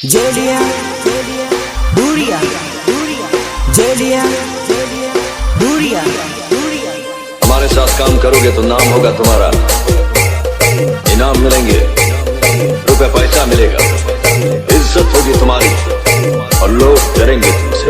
जेलिया दूरिया जेलिया दूरिया। हमारे साथ काम करोगे तो नाम होगा तुम्हारा, इनाम मिलेंगे, रुपए पैसा मिलेगा, इज्जत होगी तुम्हारी और लोग डरेंगे तुमसे।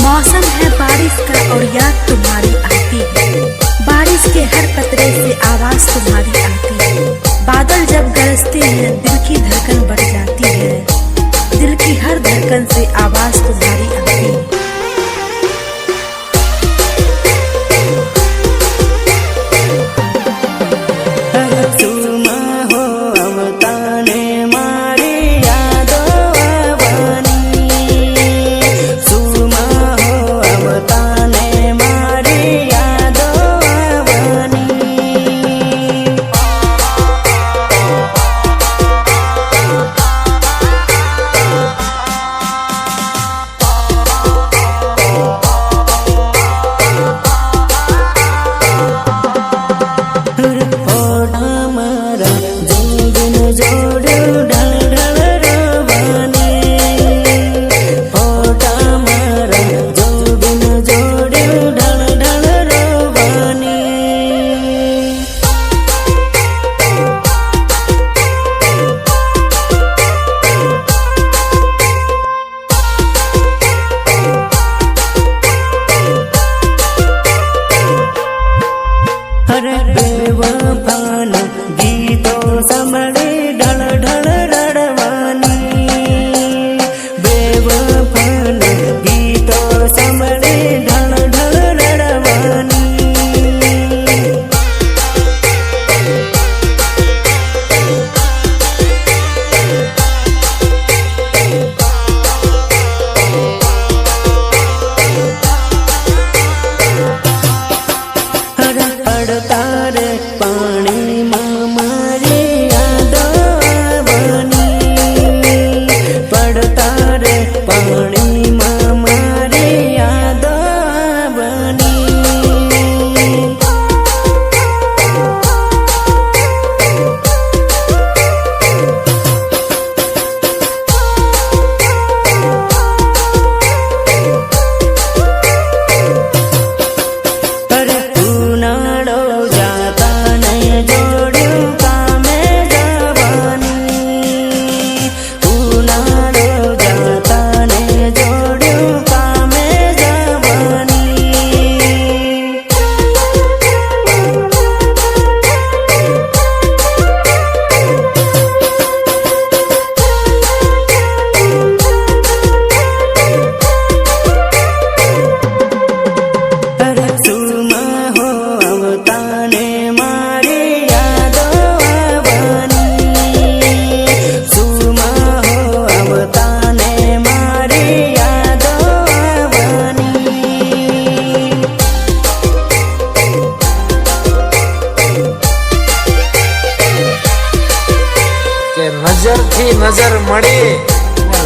मौसम है बारिश का और याद तुम्हारी आती है, बारिश के हर कतरे से आवाज तुम्हारी आती है। बादल जब गरजते हैं दिल की धड़कन बढ़ जाती है, दिल की हर धड़कन से आवाज तुम्हारी आती है।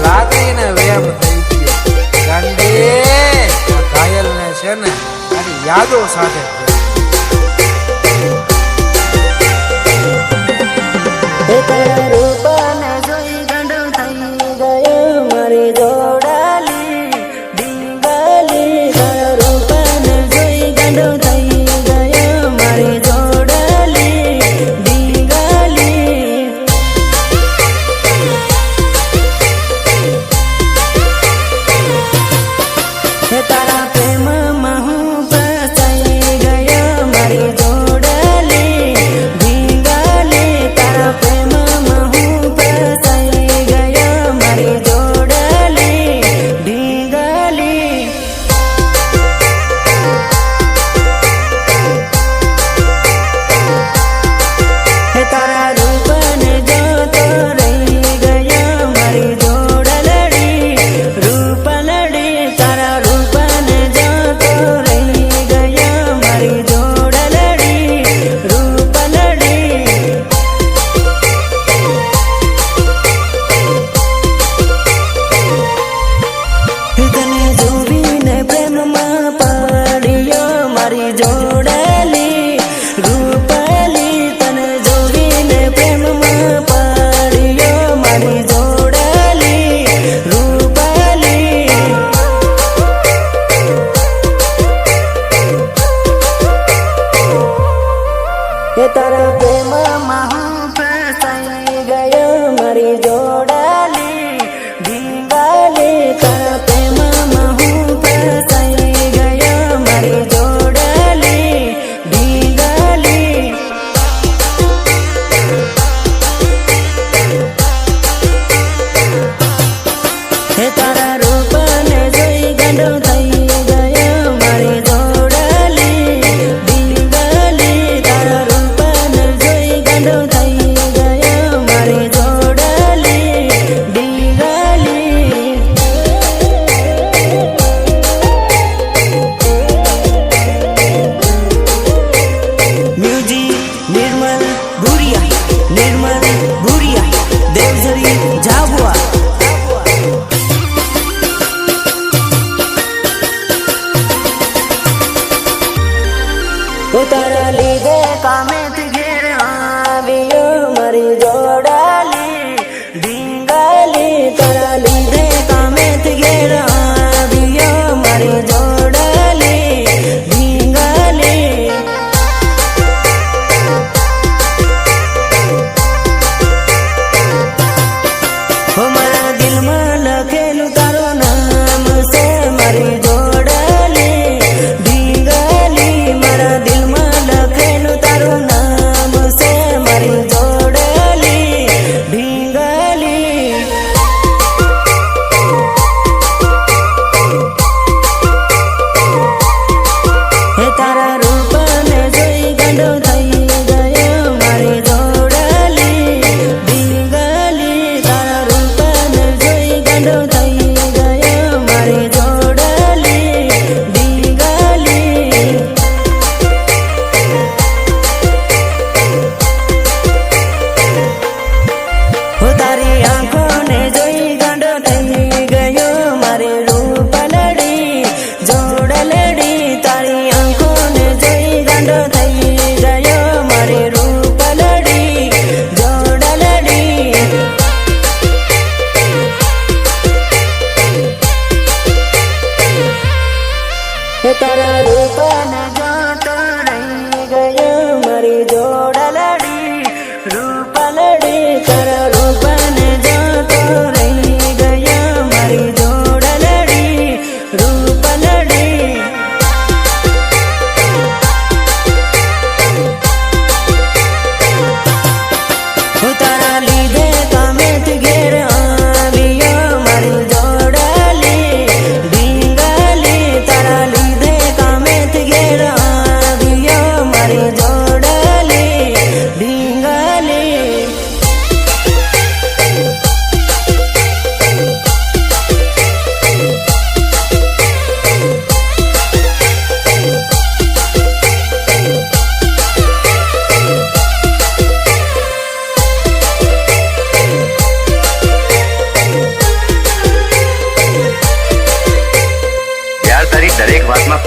લાગણીને વેમ થઈ ગયો. ગાંડી ઘાયલને છે ને તારી યાદો સાથે તારા રૂપને જોઈ ગાંડો થઈ ગયો મારી જોડાલી ડીંગાલી. તારા રૂપને જોઈ ગાંડો થઈ ગયો મારી જોડાલી ડીંગાલી. તારા પ્રેમમાં હું ફસાઈ ગયો મારી જોડાલી ડીંગાલી. તારા પ્રેમમાં હું ફસાઈ ગયો મારી જોડાલી ડીંગાલી. તારા રૂપને જોતો રહી ગયો મારી જોડલડી રૂપલડી. તારા રૂપને જોતો રહી ગયો મારી જોડલડી રૂપલડી. તને જોઈને પ્રેમમાં પડ્યો મારી જોડલી રૂપલી. તને જોઈને પ્રેમમાં પડ્યો મારી જોડલી રૂપલી. તારા પ્રેમમાં હું ફસાઈ ગયો મારી જોડાલી ડીંગાલી. તારા પ્રેમમાં હું ફસાઈ ગયો મારી જોડાલી ડીંગાલી. તારા રૂપને જોઈ ગાંડો થઈ ગયો મારી જોડાલી ડીંગાલી. તારા રૂપને જોઈ ગાંડો થઈ ગયો મારી જોડાલી ડીંગાલી. મ્યુઝિક નિર્મલ ભુરિયા દેવઝરી ઝાબુઆ. તારા લીધે કામેથી ઘેર આવ્યો મારી જોડાલી ડીંગાલી. તારા લીધે કામેથી ઘેર આવ્યો મારી જોડાલી ડીંગાલી. હો મારા દિલમાં લખેલું તારું નામ છે મારી જોડાલી ડીંગાલી. મારા દિલમાં લખેલું તારું નામ છે મારી જોડાલી ડીંગાલી. તારા રૂપને જોઈ ગાંડો થઈ ગયો મારી જોડાલી ડીંગાલી. તારા રૂપને જોઈ ગાંડો થઈ ગયો મારી જોડાલી ડીંગાલી. તારી આંખોને જોઈ ગાંડો થઈ ગયો મારી રૂપલડી જોડલડી. તારી આંખોને જોઈ ગાંડો થઈ ગયો મારી રૂપલડી જોડલડી.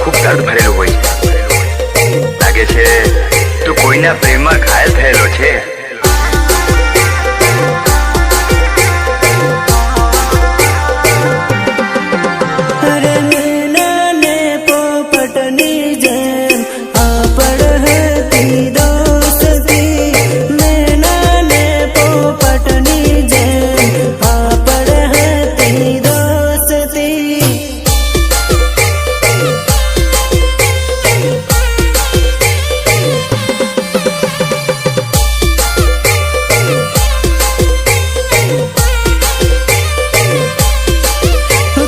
ખૂબ દર્દ ભરેલું હોય છે. લાગે છે તું કોઈના પ્રેમમાં ઘાયલ થયેલો છે. અરે મેના ને પોપટની જેમ આપડ હતી દોસ્તી, મેના ને પોપટની જેમ આપડ હતી દોસ્તી.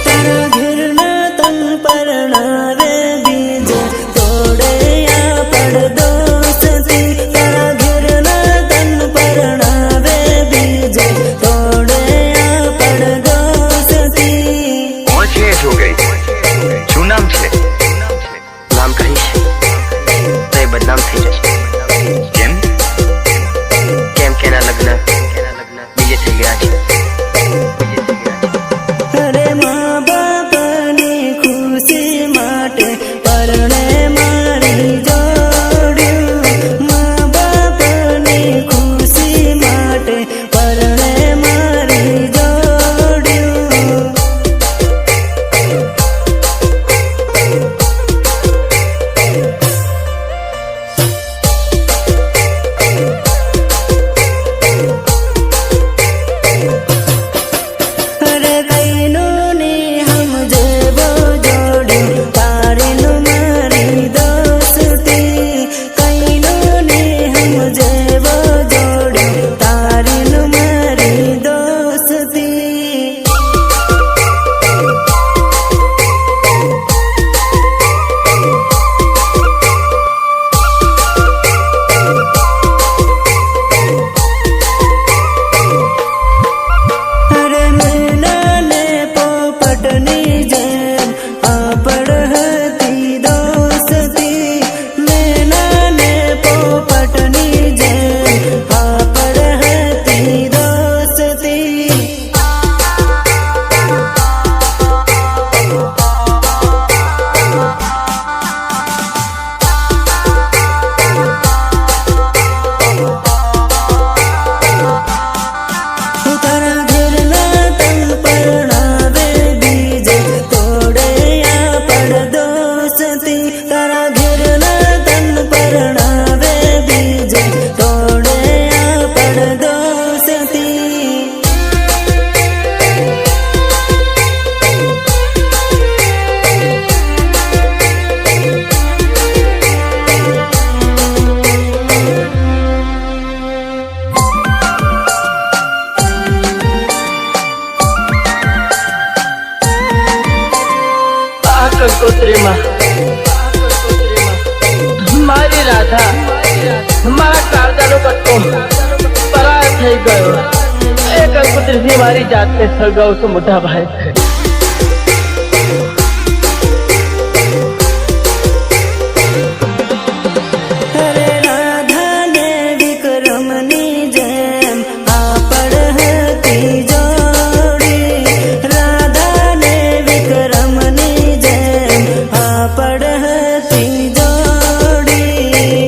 તારા ઘરના તન પરણાવે બીજે તોડે આપડ દોસ્તી, તારા ઘરના તન પરણાવે બીજે તોડે આપડ દોસ્તી. કોણ છે એ છો ગઈ? શું નામ છે? નામ કહીશ તો એ બદનામ થઈ જશે. કેમ? કેમ કે એના લગ્ન બીજે થઈ ગયા છે. અરે મા બાપની ખુશી માટે પરણે મારી જોડ્યું, મા બાપની ખુશી માટે પરણે મારી જોડ્યું. અરે કઈનું ની હમ જેવો જોડ્યું, તારીનું મારી દોસ્તી, કઈનું ની હમ જેવો જોડ્યું, તારીનું મારી દોસ્તી. અરે મેના ને પોપટની જેમ આપડ હતી દોસ્તી, મેના ને પોપટની જેમ આપડ હતી દોસ્તી. તારા ઘરના તન પરણાવે બીજે તોડે આપડ દોસ્તી, તારા ઘરના તન પરણાવે બીજે તોડે આપડ દોસ્તી. આ કંકોત્રીમાં મારી રાધા, મારા કાળજાનો કટકો પરાર થઈ ગયો. એ કંકોત્રીથી મારી જાતને સળગાવું છું મોટા ભાઈ. અરે રાધા ને વિક્રમની જેમ આપડ હતી જોડી, રાધા ને વિક્રમની જેમ આપડ હતી જોડી.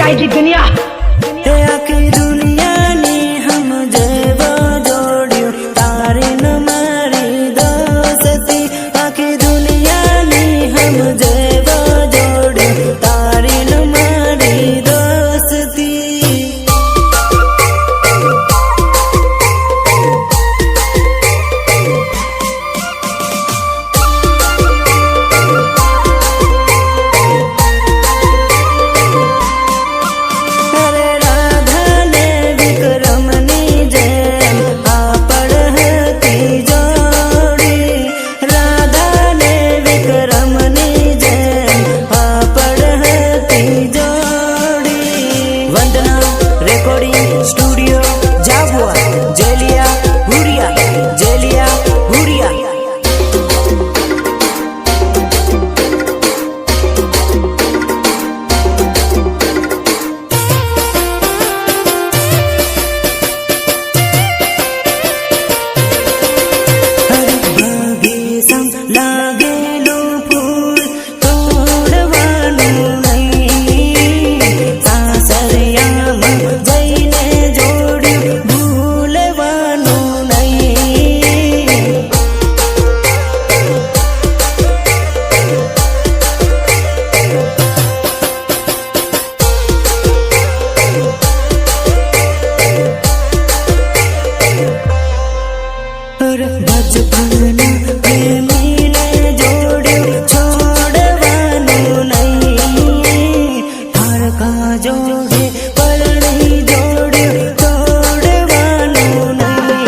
आई थी दुनिया हे आखी दुनिया ने हम जेवा जोड़ियो तारी न मारी दोस्ती आखी दुनिया ने हम जेवा जोड़ियो तारी न मारी दोस्ती स्टूडियो जाबुआ जेलिया हुरिया जेलिया हुरिया लागेलो फूल तोड़वानो नहीं सासरियाમાં જઈને જોડ્યું ભૂલવાનું નહીં બચપનના પ્રેમીને જોડ્યું છોડવાનું નહીં હારકા જોડે પરણી જોડ્યું તોડવાનું નહીં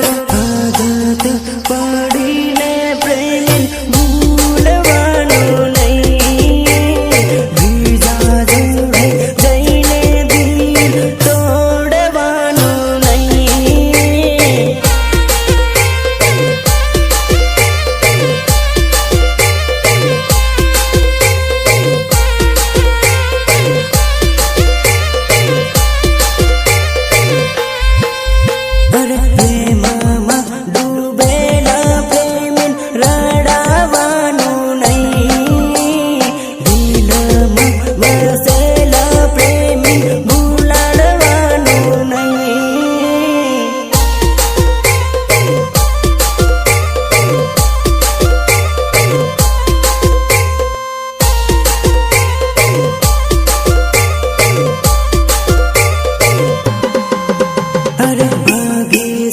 આદત પડીને પ્રેમ ભૂલવાનું નહીં બીજા જોડે જઈને દિલ તોડવાનું નહીં પ્રેમમાં ડૂબેલા પ્રેમીન રડાવાનું નહીં દિલમાં વસેલા પ્રેમીન ભૂલાડવાનું નહીં ભાગી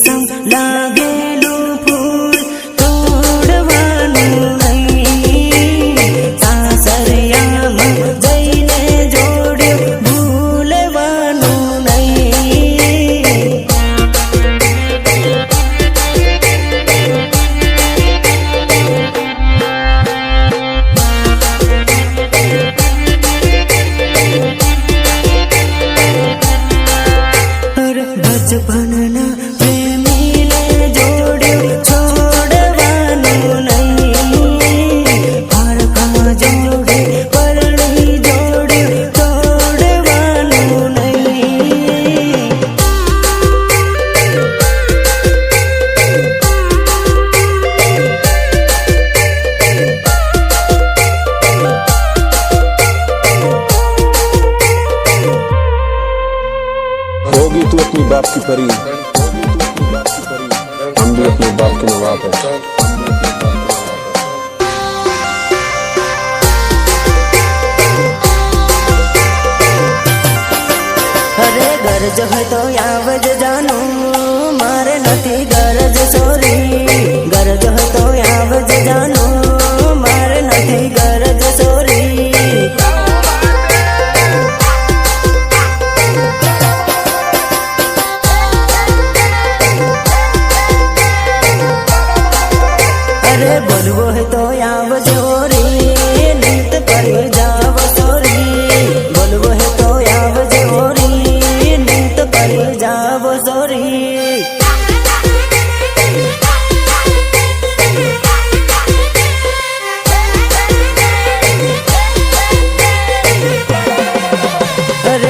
લાગેલું ફૂલ તોડવાનું નહીં સાસરિયામાં જઈને જોડ્યું ભૂલવાનું નહીં બચપનના પ્રેમીને જોડ્યું છોડવાનું નહીં હારકા જોડે પરણી જોડ્યું તોડવાનું નહીં होगी तू अपनी बाप की परी हम भी अपने बाप के नवाब हैं અરે ગરજ હોય તો આવજ જાનું મારે નથી ગરજ સોરી ગરજ હોય તો આવજ જાનું મારે નથી ગરજ સોરી અરે બોલવો હે તો આવજો રે નીત કરી જાવ સોરી બોલવો હે તો આવજો રે નીત કરી જાવ સોરી અરે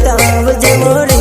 આવજે મોરી